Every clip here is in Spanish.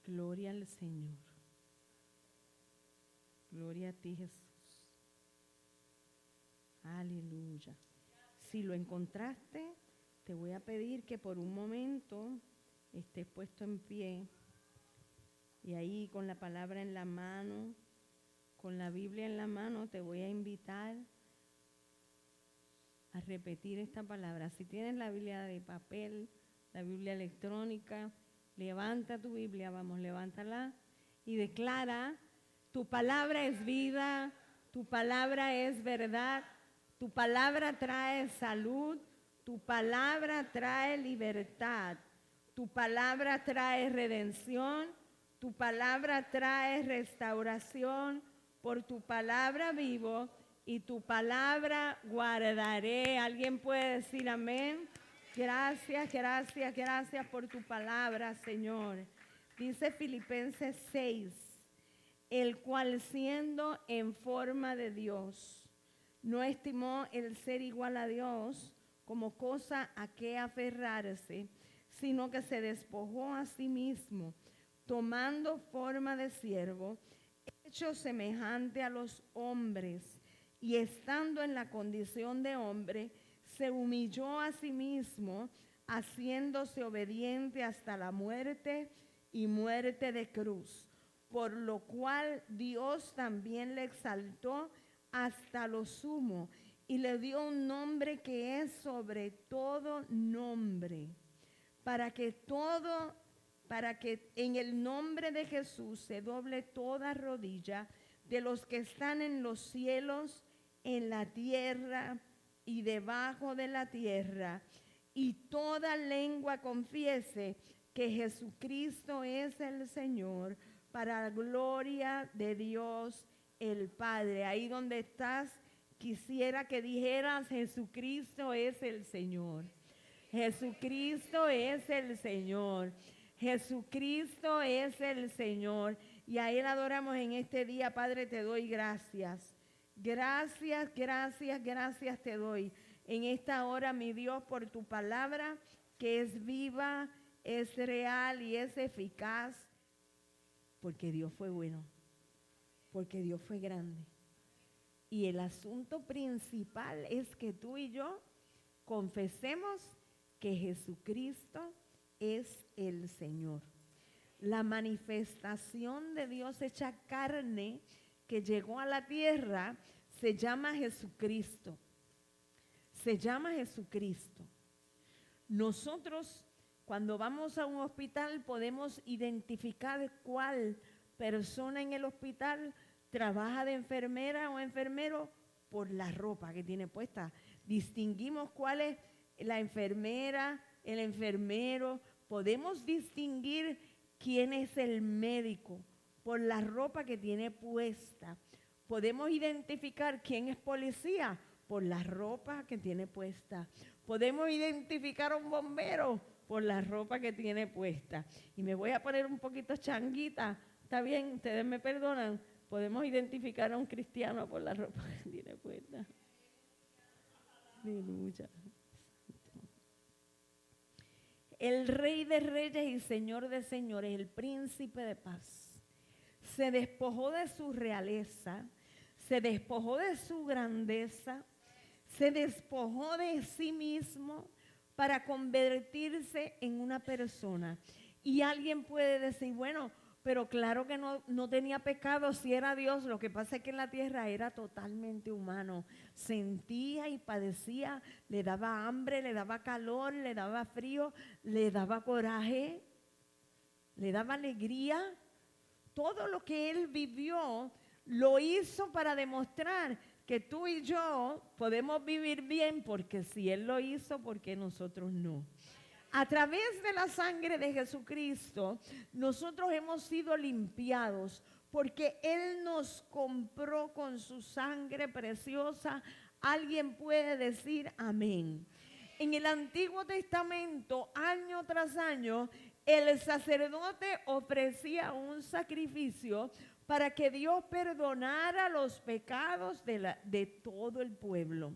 Gloria al Señor. Gloria a ti, Jesús. Aleluya. Si lo encontraste, te voy a pedir que por un momento estés puesto en pie y ahí con la palabra en la mano, con la Biblia en la mano, te voy a invitar a repetir esta palabra. Si tienes la Biblia de papel, la Biblia electrónica, levanta tu Biblia, vamos, levántala y declara: tu palabra es vida, tu palabra es verdad, tu palabra trae salud, tu palabra trae libertad, tu palabra trae redención, tu palabra trae restauración, por tu palabra vivo y tu palabra guardaré. ¿Alguien puede decir amén? Gracias, gracias, gracias por tu palabra, Señor. Dice Filipenses 6, el cual siendo en forma de Dios, no estimó el ser igual a Dios como cosa a que aferrarse, sino que se despojó a sí mismo, tomando forma de siervo, hecho semejante a los hombres, y estando en la condición de hombre, se humilló a sí mismo, haciéndose obediente hasta la muerte y muerte de cruz, por lo cual Dios también le exaltó hasta lo sumo y le dio un nombre que es sobre todo nombre, para que en el nombre de Jesús se doble toda rodilla de los que están en los cielos, en la tierra y debajo de la tierra, y toda lengua confiese que Jesucristo es el Señor, para la gloria de Dios el Padre. Ahí donde estás, quisiera que dijeras: Jesucristo es el Señor. Jesucristo es el Señor. Jesucristo es el Señor. Y a Él adoramos en este día. Padre, te doy gracias. Gracias, gracias, gracias te doy en esta hora, mi Dios, por tu palabra que es viva, es real y es eficaz. Porque Dios fue bueno, porque Dios fue grande. Y el asunto principal es que tú y yo confesemos que Jesucristo es el Señor. La manifestación de Dios hecha carne que llegó a la tierra se llama Jesucristo. Se llama Jesucristo. Nosotros, cuando vamos a un hospital, podemos identificar cuál persona en el hospital trabaja de enfermera o enfermero por la ropa que tiene puesta. Distinguimos cuál es la enfermera, el enfermero. Podemos distinguir quién es el médico por la ropa que tiene puesta. Podemos identificar quién es policía por la ropa que tiene puesta. Podemos identificar a un bombero por la ropa que tiene puesta. Y me voy a poner un poquito changuita. ¿Está bien? ¿Ustedes me perdonan? Podemos identificar a un cristiano por la ropa que tiene puesta. Aleluya. El Rey de Reyes y Señor de Señores, el Príncipe de Paz, se despojó de su realeza, se despojó de su grandeza, se despojó de sí mismo para convertirse en una persona. Y alguien puede decir, bueno, pero claro que no tenía pecado si era Dios. Lo que pasa es que en la tierra era totalmente humano. Sentía y padecía, le daba hambre, le daba calor, le daba frío, le daba coraje, le daba alegría. Todo lo que él vivió lo hizo para demostrar que tú y yo podemos vivir bien, porque si él lo hizo, ¿por qué nosotros no? A través de la sangre de Jesucristo, nosotros hemos sido limpiados, porque Él nos compró con su sangre preciosa. Alguien puede decir amén. En el Antiguo Testamento, año tras año, el sacerdote ofrecía un sacrificio para que Dios perdonara los pecados de todo el pueblo.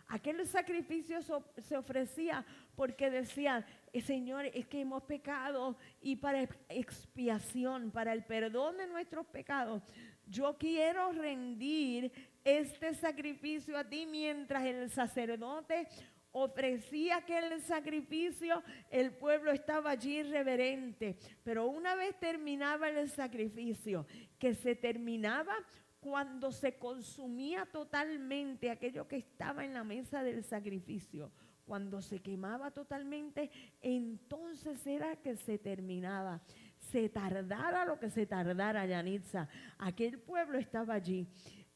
Aquel sacrificio se ofrecía porque decían, Señor, es que hemos pecado y para expiación, para el perdón de nuestros pecados, yo quiero rendir este sacrificio a ti. Mientras el sacerdote ofrecía aquel sacrificio, el pueblo estaba allí reverente. Pero una vez terminaba el sacrificio, que se terminaba cuando se consumía totalmente aquello que estaba en la mesa del sacrificio, cuando se quemaba totalmente, entonces era que se terminaba. Se tardara lo que se tardara, Yanitza, aquel pueblo estaba allí.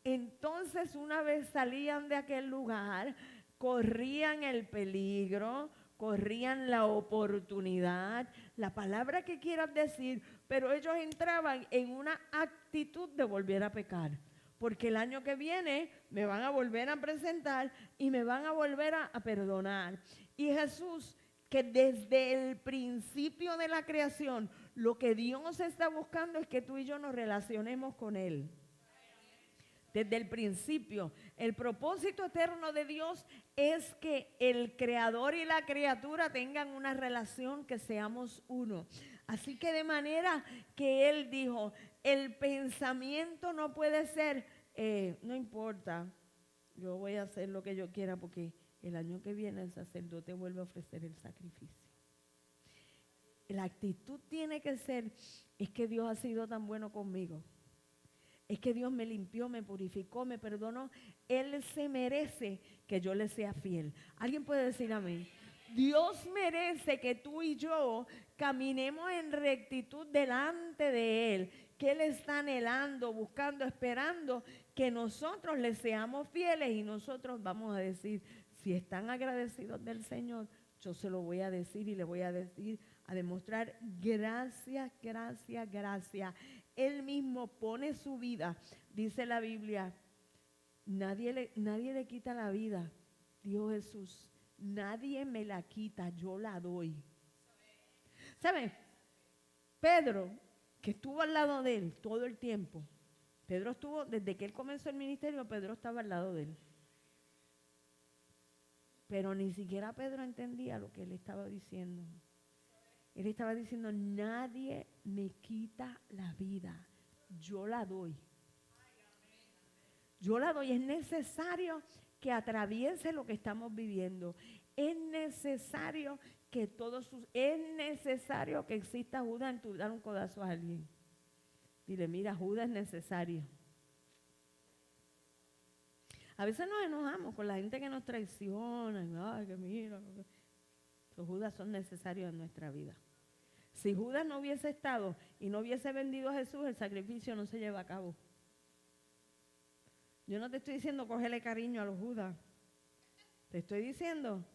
Entonces, una vez salían de aquel lugar, corrían el peligro, corrían la oportunidad, la palabra que quieras decir, pero ellos entraban en una actitud de volver a pecar. Porque el año que viene me van a volver a presentar y me van a volver a perdonar. Y Jesús, que desde el principio de la creación, lo que Dios está buscando es que tú y yo nos relacionemos con Él. Desde el principio, el propósito eterno de Dios es que el creador y la criatura tengan una relación, que seamos uno. Así que de manera que Él dijo, el pensamiento no puede ser, no importa, yo voy a hacer lo que yo quiera porque el año que viene el sacerdote vuelve a ofrecer el sacrificio. La actitud tiene que ser, es que Dios ha sido tan bueno conmigo. Es que Dios me limpió, me purificó, me perdonó. Él se merece que yo le sea fiel. ¿Alguien puede decir amén? Dios merece que tú y yo caminemos en rectitud delante de Él, que Él está anhelando, buscando, esperando que nosotros le seamos fieles, y nosotros vamos a decir, si están agradecidos del Señor, yo se lo voy a decir y le voy a decir, a demostrar gracias, gracias, gracias. Él mismo pone su vida, dice la Biblia, nadie le quita la vida, dijo Jesús, nadie me la quita, yo la doy. ¿Sabe? Pedro, que estuvo al lado de él todo el tiempo, Pedro estuvo, desde que él comenzó el ministerio, Pedro estaba al lado de él. Pero ni siquiera Pedro entendía lo que él estaba diciendo. Él estaba diciendo, nadie me quita la vida, yo la doy. Yo la doy. Es necesario que atraviese lo que estamos viviendo. Es necesario que es necesario que exista Judas en tu dar un codazo a alguien. Dile, mira, Judas es necesario. A veces nos enojamos con la gente que nos traiciona. Ay, que mira. Los Judas son necesarios en nuestra vida. Si Judas no hubiese estado y no hubiese vendido a Jesús, el sacrificio no se lleva a cabo. Yo no te estoy diciendo cógele cariño a los Judas. Te estoy diciendo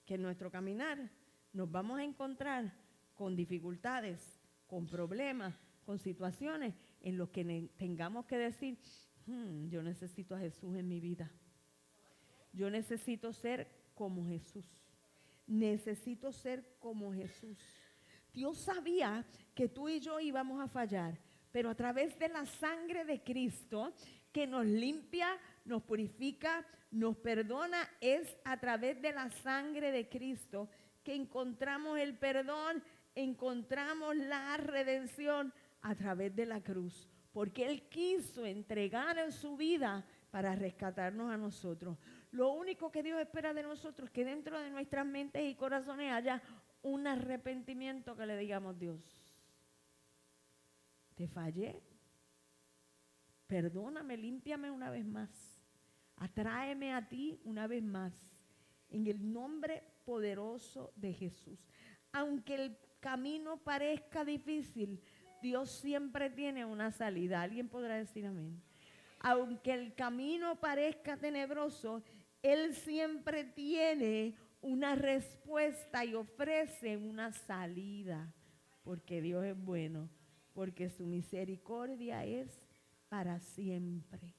que en nuestro caminar nos vamos a encontrar con dificultades, con problemas, con situaciones en los que tengamos que decir, yo necesito a Jesús en mi vida. Yo necesito ser como Jesús. Necesito ser como Jesús. Dios sabía que tú y yo íbamos a fallar, pero a través de la sangre de Cristo, que nos limpia, nos purifica, nos perdona, es a través de la sangre de Cristo que encontramos el perdón, encontramos la redención a través de la cruz, porque Él quiso entregar su vida para rescatarnos a nosotros. Lo único que Dios espera de nosotros es que dentro de nuestras mentes y corazones haya un arrepentimiento, que le digamos, Dios, te fallé, perdóname, límpiame una vez más, atráeme a ti una vez más, en el nombre poderoso de Jesús. Aunque el camino parezca difícil, Dios siempre tiene una salida. ¿Alguien podrá decir amén? Aunque el camino parezca tenebroso, Él siempre tiene una respuesta y ofrece una salida, porque Dios es bueno, porque su misericordia es para siempre,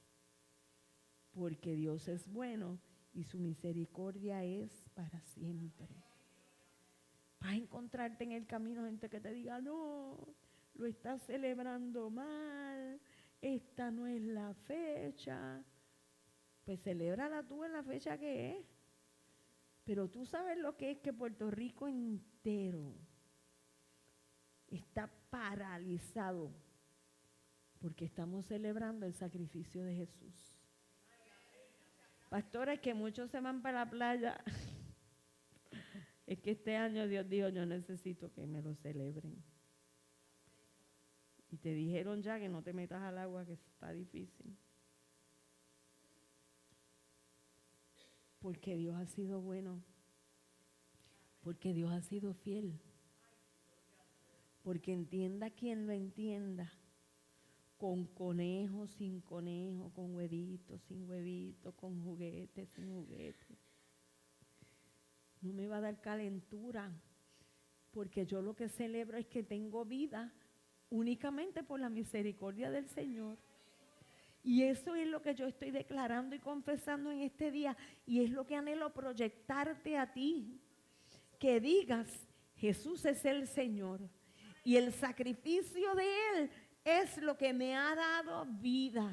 porque Dios es bueno y su misericordia es para siempre. Vas a encontrarte en el camino gente que te diga, no, lo estás celebrando mal, esta no es la fecha. Pues celébrala tú en la fecha que es. Pero tú sabes lo que es que Puerto Rico entero está paralizado porque estamos celebrando el sacrificio de Jesús. Pastores, que muchos se van para la playa. Es que este año Dios dijo, yo necesito que me lo celebren. Y te dijeron ya que no te metas al agua, que está difícil. Porque Dios ha sido bueno. Porque Dios ha sido fiel. Porque entienda quien lo entienda. Con conejo, sin conejo, con huevitos, sin huevitos, con juguetes, sin juguetes. No me va a dar calentura, porque yo lo que celebro es que tengo vida únicamente por la misericordia del Señor. Y eso es lo que yo estoy declarando y confesando en este día, y es lo que anhelo proyectarte a ti, que digas, Jesús es el Señor, y el sacrificio de Él es lo que me ha dado vida.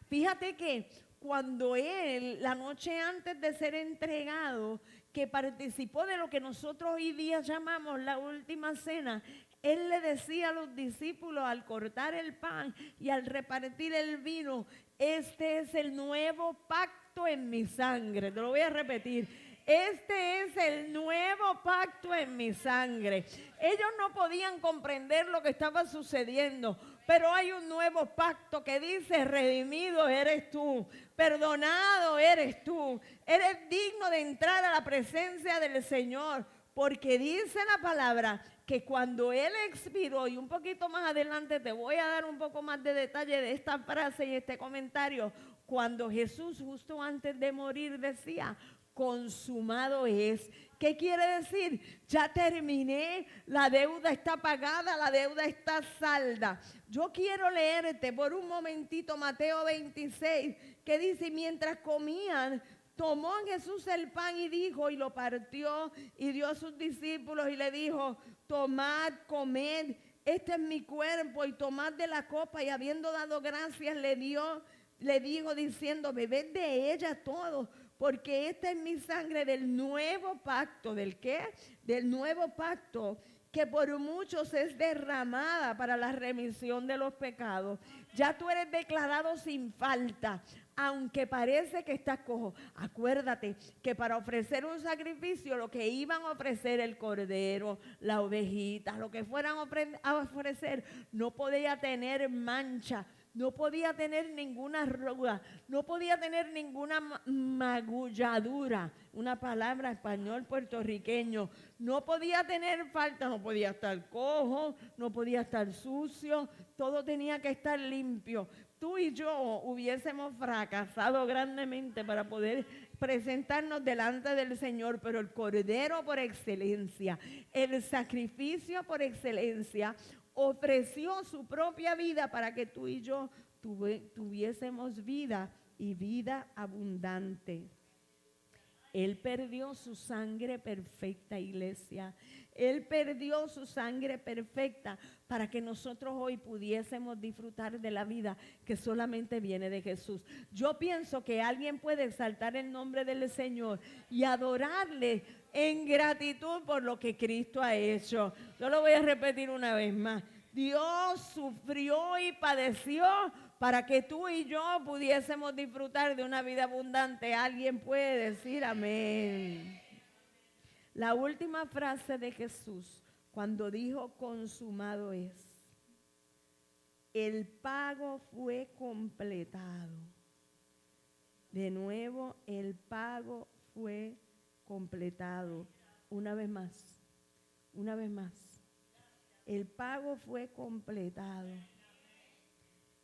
Fíjate que cuando Él, la noche antes de ser entregado, que participó de lo que nosotros hoy día llamamos la última cena, Él le decía a los discípulos al cortar el pan y al repartir el vino, este es el nuevo pacto en mi sangre. Te lo voy a repetir. Este es el nuevo pacto en mi sangre. Ellos no podían comprender lo que estaba sucediendo, pero hay un nuevo pacto que dice, redimido eres tú, perdonado eres tú, eres digno de entrar a la presencia del Señor, porque dice la palabra que cuando Él expiró, y un poquito más adelante te voy a dar un poco más de detalle de esta frase y este comentario, cuando Jesús justo antes de morir decía, consumado es. ¿Qué quiere decir? Ya terminé, la deuda está pagada, la deuda está salda. Yo quiero leerte por un momentito Mateo 26, que dice, mientras comían, tomó Jesús el pan y dijo, y lo partió y dio a sus discípulos y le dijo, tomad, comed, este es mi cuerpo, y tomad de la copa, y habiendo dado gracias le dijo diciendo, bebed de ella todos, porque esta es mi sangre del nuevo pacto. ¿Del qué? Del nuevo pacto, que por muchos es derramada para la remisión de los pecados. Ya tú eres declarado sin falta, aunque parece que estás cojo. Acuérdate que para ofrecer un sacrificio, lo que iban a ofrecer, el cordero, la ovejita, lo que fueran a ofrecer, no podía tener mancha, no podía tener ninguna arruga, no podía tener ninguna magulladura, una palabra español puertorriqueño, no podía tener falta, no podía estar cojo, no podía estar sucio, todo tenía que estar limpio. Tú y yo hubiésemos fracasado grandemente para poder presentarnos delante del Señor, pero el cordero por excelencia, el sacrificio por excelencia, ofreció su propia vida para que tú y yo tuviésemos vida y vida abundante. Él perdió su sangre perfecta, iglesia. Él perdió su sangre perfecta para que nosotros hoy pudiésemos disfrutar de la vida que solamente viene de Jesús. Yo pienso que alguien puede exaltar el nombre del Señor y adorarle en gratitud por lo que Cristo ha hecho. Yo lo voy a repetir una vez más. Dios sufrió y padeció para que tú y yo pudiésemos disfrutar de una vida abundante. Alguien puede decir amén. La última frase de Jesús, cuando dijo consumado es, el pago fue completado. De nuevo, el pago fue completado. Una vez más, una vez más. El pago fue completado.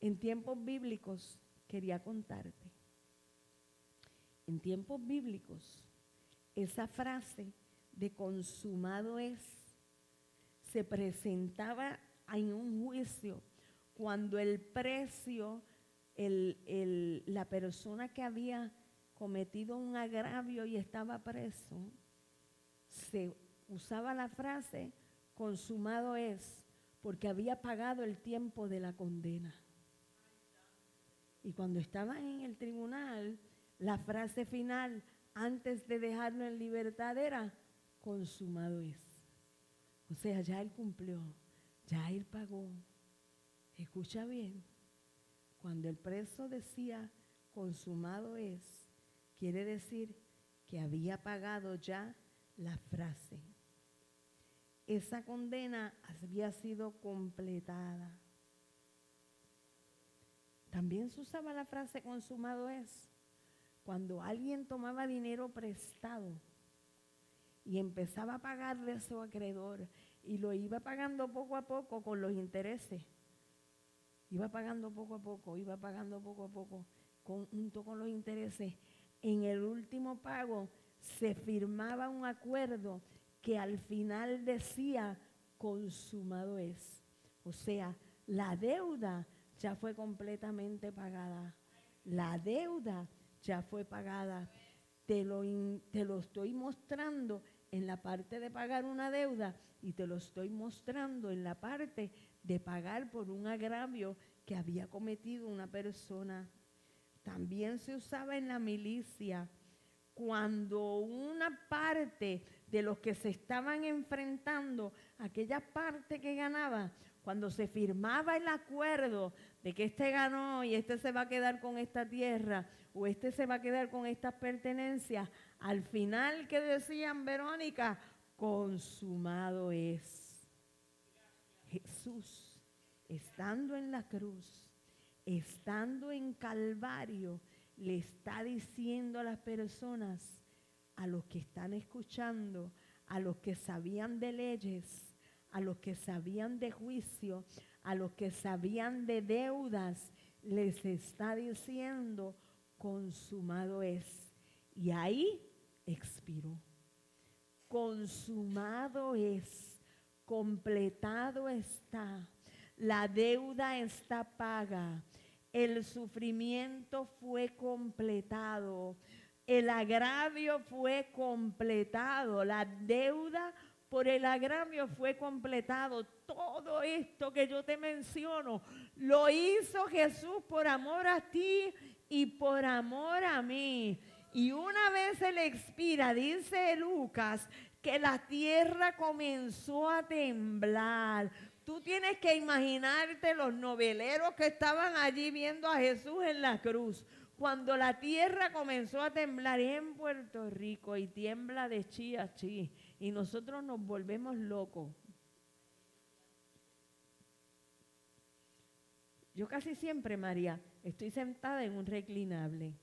En tiempos bíblicos, quería contarte, en tiempos bíblicos, esa frase de consumado es, se presentaba en un juicio cuando el precio, la persona que había cometido un agravio y estaba preso, se usaba la frase consumado es, porque había pagado el tiempo de la condena. Y cuando estaban en el tribunal, la frase final, antes de dejarlo en libertad era: consumado es. O sea, ya él cumplió, ya él pagó. Escucha bien, cuando el preso decía consumado es, quiere decir que había pagado ya la frase. Esa condena había sido completada. También se usaba la frase consumado es cuando alguien tomaba dinero prestado y empezaba a pagarle a su acreedor y lo iba pagando poco a poco con los intereses. Iba pagando poco a poco, junto con los intereses. En el último pago se firmaba un acuerdo que al final decía consumado es. O sea, la deuda ya fue completamente pagada. La deuda ya fue pagada. Te lo estoy mostrando en la parte de pagar una deuda y te lo estoy mostrando en la parte de pagar por un agravio que había cometido una persona. También se usaba en la milicia cuando una parte de los que se estaban enfrentando, aquella parte que ganaba, cuando se firmaba el acuerdo de que este ganó y este se va a quedar con esta tierra o este se va a quedar con estas pertenencias, al final, ¿qué decían, Verónica? Consumado es. Jesús, estando en la cruz, estando en Calvario, le está diciendo a las personas, a los que están escuchando, a los que sabían de leyes, a los que sabían de juicio, a los que sabían de deudas, les está diciendo, consumado es. Y ahí expiró. Consumado es, completado está, la deuda está paga, el sufrimiento fue completado, el agravio fue completado, la deuda por el agravio fue completado. Todo esto que yo te menciono lo hizo Jesús por amor a ti y por amor a mí. Y una vez Él expira, dice Lucas, que la tierra comenzó a temblar. Tú tienes que imaginarte los noveleros que estaban allí viendo a Jesús en la cruz. Cuando la tierra comenzó a temblar en Puerto Rico y tiembla de chi a chi y nosotros nos volvemos locos. Yo casi siempre, María, estoy sentada en un reclinable.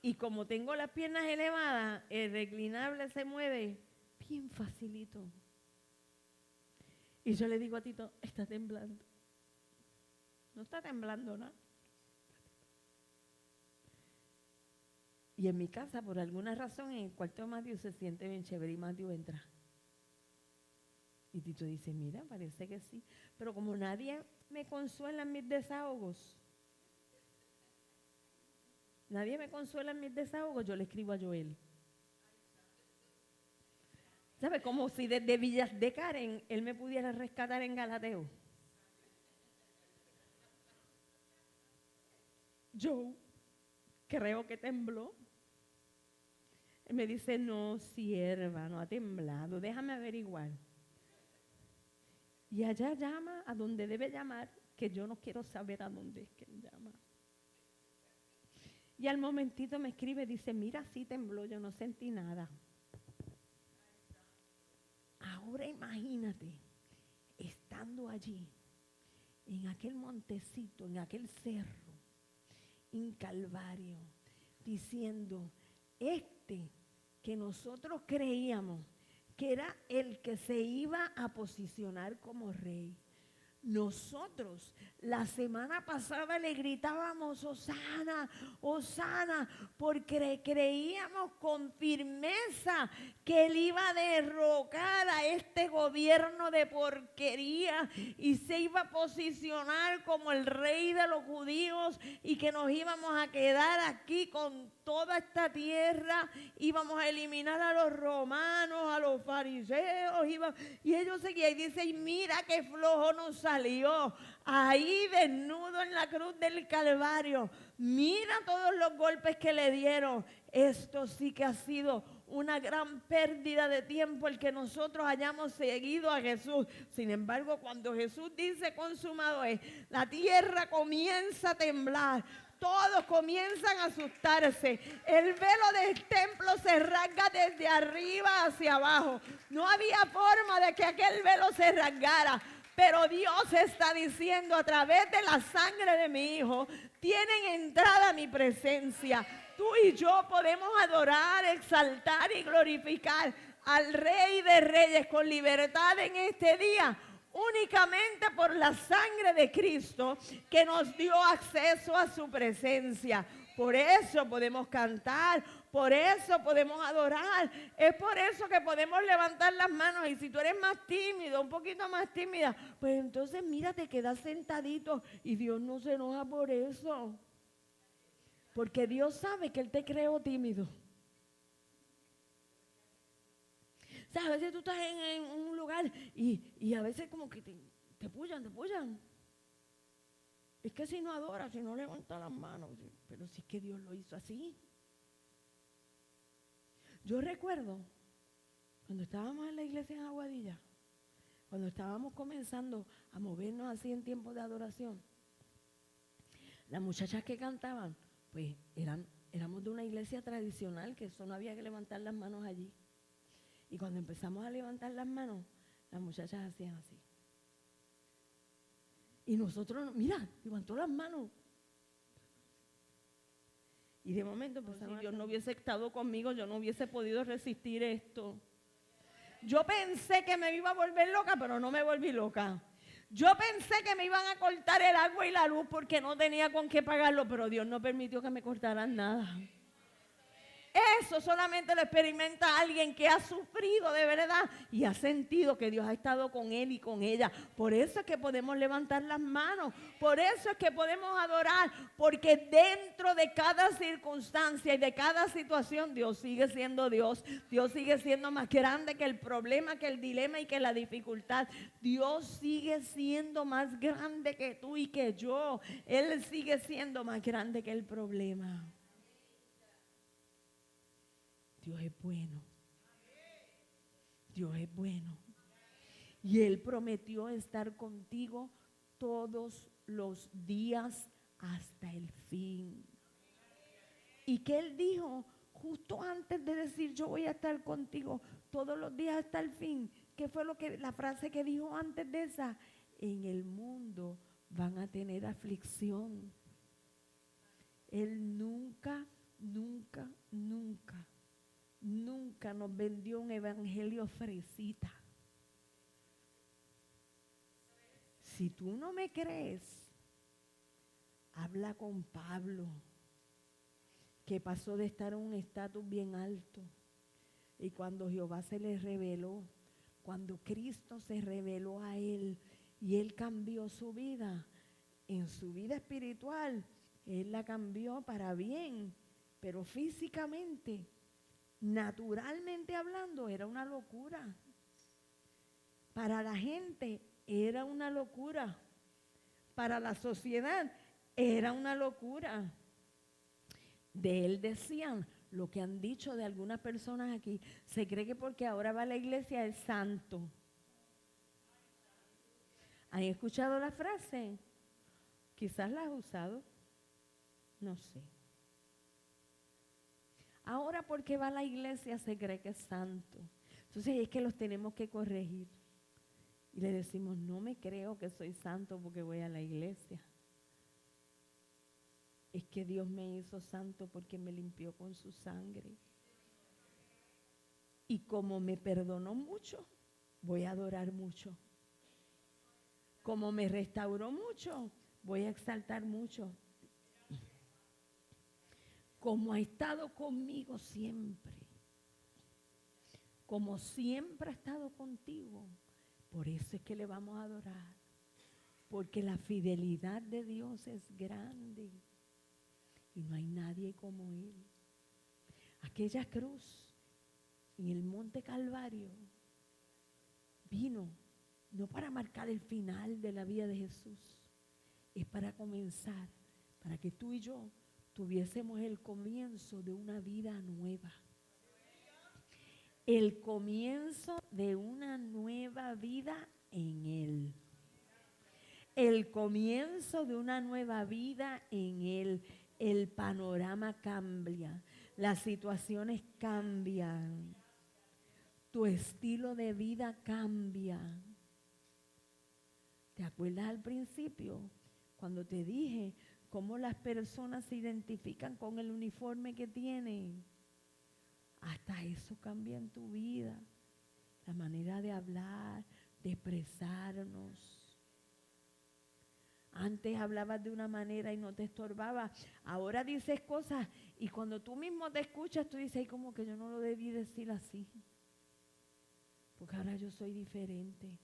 Y como tengo las piernas elevadas, el reclinable se mueve bien facilito. Y yo le digo a Tito, está temblando. No está temblando nada. Y en mi casa, por alguna razón, en el cuarto de Matthew se siente bien chévere y Matthew entra. Y Tito dice, mira, parece que sí. Pero como nadie me consuela en mis desahogos, yo le escribo a Joel. ¿Sabe? Como si desde Villas de Karen él me pudiera rescatar en Galateo. Yo creo que tembló. Él me dice, no, sierva, no ha temblado, déjame averiguar. Y allá llama a donde debe llamar, que yo no quiero saber a dónde es que él llama. Y al momentito me escribe, dice, mira, sí tembló, yo no sentí nada. Ahora imagínate, estando allí, en aquel montecito, en aquel cerro, en Calvario, diciendo, que nosotros creíamos que era el que se iba a posicionar como rey. Nosotros la semana pasada le gritábamos Hosana, Hosana, porque creíamos con firmeza que Él iba a derrocar a este gobierno de porquería y se iba a posicionar como el rey de los judíos y que nos íbamos a quedar aquí con toda esta tierra, íbamos a eliminar a los romanos, a los fariseos, y ellos seguían y dicen, y mira qué flojo nos salió, ahí desnudo en la cruz del Calvario, mira todos los golpes que le dieron. Esto sí que ha sido una gran pérdida de tiempo el que nosotros hayamos seguido a Jesús. Sin embargo, cuando Jesús dice consumado es, la tierra comienza a temblar. Todos comienzan a asustarse. El velo del templo se rasga desde arriba hacia abajo. No había forma de que aquel velo se rasgara. Pero Dios está diciendo a través de la sangre de mi Hijo, tienen entrada a mi presencia. Tú y yo podemos adorar, exaltar y glorificar al Rey de Reyes con libertad en este día, únicamente por la sangre de Cristo que nos dio acceso a su presencia. Por eso podemos cantar, por eso podemos adorar, es por eso que podemos levantar las manos. Y si tú eres más tímido, un poquito más tímida, pues entonces mira, te quedas sentadito y Dios no se enoja por eso. Porque Dios sabe que Él te creó tímido. O sea, a veces tú estás en un lugar y a veces como que te pullan. Es que si no adoras, si no levantas las manos, pero si es que Dios lo hizo así. Yo recuerdo cuando estábamos en la iglesia en Aguadilla, cuando estábamos comenzando a movernos así en tiempos de adoración, las muchachas que cantaban, pues éramos de una iglesia tradicional, que eso no había que levantar las manos allí. Y cuando empezamos a levantar las manos, las muchachas hacían así. Y nosotros, mira, levantó las manos. Y de momento, pues, si Dios no hubiese estado conmigo, yo no hubiese podido resistir esto. Yo pensé que me iba a volver loca, pero no me volví loca. Yo pensé que me iban a cortar el agua y la luz porque no tenía con qué pagarlo, pero Dios no permitió que me cortaran nada. Eso solamente lo experimenta alguien que ha sufrido de verdad y ha sentido que Dios ha estado con él y con ella. Por eso es que podemos levantar las manos, por eso es que podemos adorar, porque dentro de cada circunstancia y de cada situación Dios sigue siendo Dios. Dios sigue siendo más grande que el problema, que el dilema y que la dificultad. Dios sigue siendo más grande que tú y que yo. Él sigue siendo más grande que el problema. Dios es bueno. Dios es bueno. Y Él prometió estar contigo todos los días hasta el fin. Y que Él dijo justo antes de decir yo voy a estar contigo todos los días hasta el fin. ¿Qué fue la frase que dijo antes de esa? En el mundo van a tener aflicción. Él nunca nos vendió un evangelio fresita. Si tú no me crees, habla con Pablo, que pasó de estar en un estatus bien alto. Y cuando Jehová se le reveló, cuando Cristo se reveló a él y él cambió su vida, en su vida espiritual, él la cambió para bien, pero físicamente, naturalmente hablando, era una locura. Para la gente era una locura. Para la sociedad era una locura. De él decían lo que han dicho de algunas personas aquí. Se cree que porque ahora va a la iglesia es santo. ¿Han escuchado la frase? Quizás la has usado. No sé. Ahora porque va a la iglesia se cree que es santo. Entonces es que los tenemos que corregir. Y le decimos, no me creo que soy santo porque voy a la iglesia. Es que Dios me hizo santo porque me limpió con su sangre. Y como me perdonó mucho, voy a adorar mucho. Como me restauró mucho, voy a exaltar mucho. Como ha estado conmigo siempre, como siempre ha estado contigo, por eso es que le vamos a adorar, porque la fidelidad de Dios es grande y no hay nadie como Él. Aquella cruz en el monte Calvario vino no para marcar el final de la vida de Jesús, es para comenzar, para que tú y yo tuviésemos el comienzo de una vida nueva. El comienzo de una nueva vida en Él. El comienzo de una nueva vida en Él. El panorama cambia, las situaciones cambian, tu estilo de vida cambia. ¿Te acuerdas al principio cuando te dije cómo las personas se identifican con el uniforme que tienen? Hasta eso cambia en tu vida, la manera de hablar, de expresarnos. Antes hablabas de una manera y no te estorbaba. Ahora dices cosas y cuando tú mismo te escuchas, tú dices, ay, como que yo no lo debí decir así. Porque ahora yo soy diferente.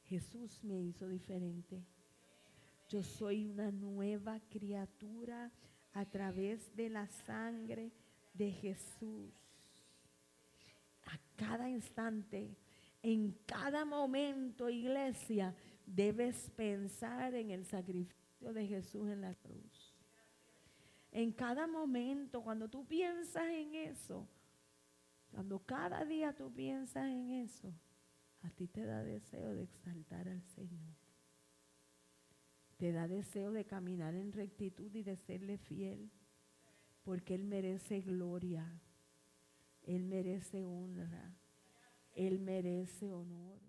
Jesús me hizo diferente. Yo soy una nueva criatura a través de la sangre de Jesús. A cada instante, en cada momento, iglesia, debes pensar en el sacrificio de Jesús en la cruz. En cada momento, cuando tú piensas en eso, cuando cada día tú piensas en eso, a ti te da deseo de exaltar al Señor. Te da deseo de caminar en rectitud y de serle fiel, porque Él merece gloria, Él merece honra, Él merece honor.